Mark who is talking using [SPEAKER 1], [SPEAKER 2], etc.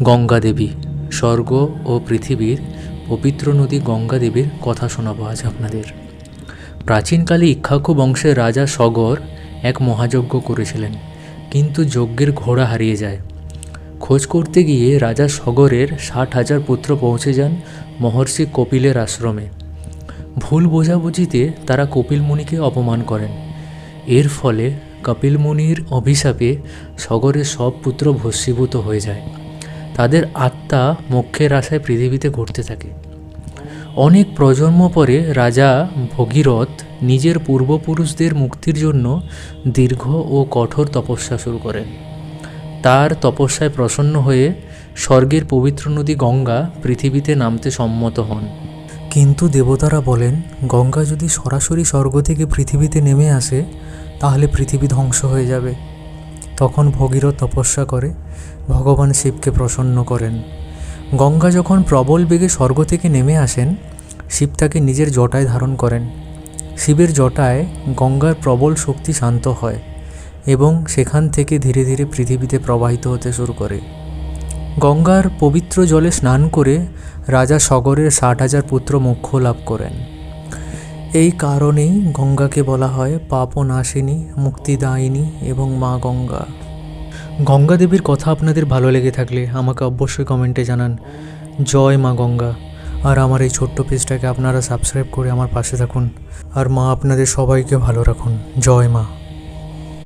[SPEAKER 1] গঙ্গা দেবী, স্বর্গ ও পৃথিবীর পবিত্র নদী গঙ্গা দেবীর কথা শোনাবো আজ আপনাদের। প্রাচীনকালে ইক্ষ্বাকু বংশের রাজা সগর এক মহাযজ্ঞ করেছিলেন, কিন্তু যজ্ঞের ঘোড়া হারিয়ে যায়। খোঁজ করতে গিয়ে রাজা সগরের 60,000 পুত্র পৌঁছে যান মহর্ষি কপিলের আশ্রমে। ভুল বোঝাবুঝিতে তারা কপিল মুনিকে অপমান করেন। এর ফলে কপিল মুনির অভিশাপে সগরের সব পুত্র ভস্মীভূত হয়ে যায়। তাদের আত্মা মোক্ষের আশায় পৃথিবীতে ঘুরতে থাকে। অনেক প্রজন্ম পরে রাজা ভগীরথ নিজের পূর্বপুরুষদের মুক্তির জন্য দীর্ঘ ও কঠোর তপস্যা শুরু করেন। তার তপস্যায় প্রসন্ন হয়ে স্বর্গের পবিত্র নদী গঙ্গা পৃথিবীতে নামতে সম্মত হন। কিন্তু দেবতারা বলেন, গঙ্গা যদি সরাসরি স্বর্গ থেকে পৃথিবীতে নেমে আসে তাহলে পৃথিবী ধ্বংস হয়ে যাবে। তখন ভগীরথ তপস্যা করে ভগবান শিবকে প্রসন্ন করেন। গঙ্গা যখন প্রবল বেগে স্বর্গ থেকে নেমে আসেন, শিব তাকে নিজের জটায় ধারণ করেন। শিবের জটায় গঙ্গার প্রবল শক্তি শান্ত হয় এবং সেখান থেকে ধীরে ধীরে পৃথিবীতে প্রবাহিত হতে শুরু করে। গঙ্গার পবিত্র জলে স্নান করে রাজা সগরের 60,000 পুত্র মোক্ষ লাভ করেন। এই কারণেই গঙ্গাকে বলা হয় পাপনাশিনী, মুক্তিদায়িনী এবং মা গঙ্গা। গঙ্গা দেবীর কথা আপনাদের ভালো লেগে থাকলে আমাকে অবশ্যই কমেন্টে জানান জয় মা গঙ্গা। আর আমার এই ছোট্ট পেজটাকে আপনারা সাবস্ক্রাইব করে আমার পাশে থাকুন। আর মা আপনাদের সবাইকে ভালো রাখুন। জয় মা।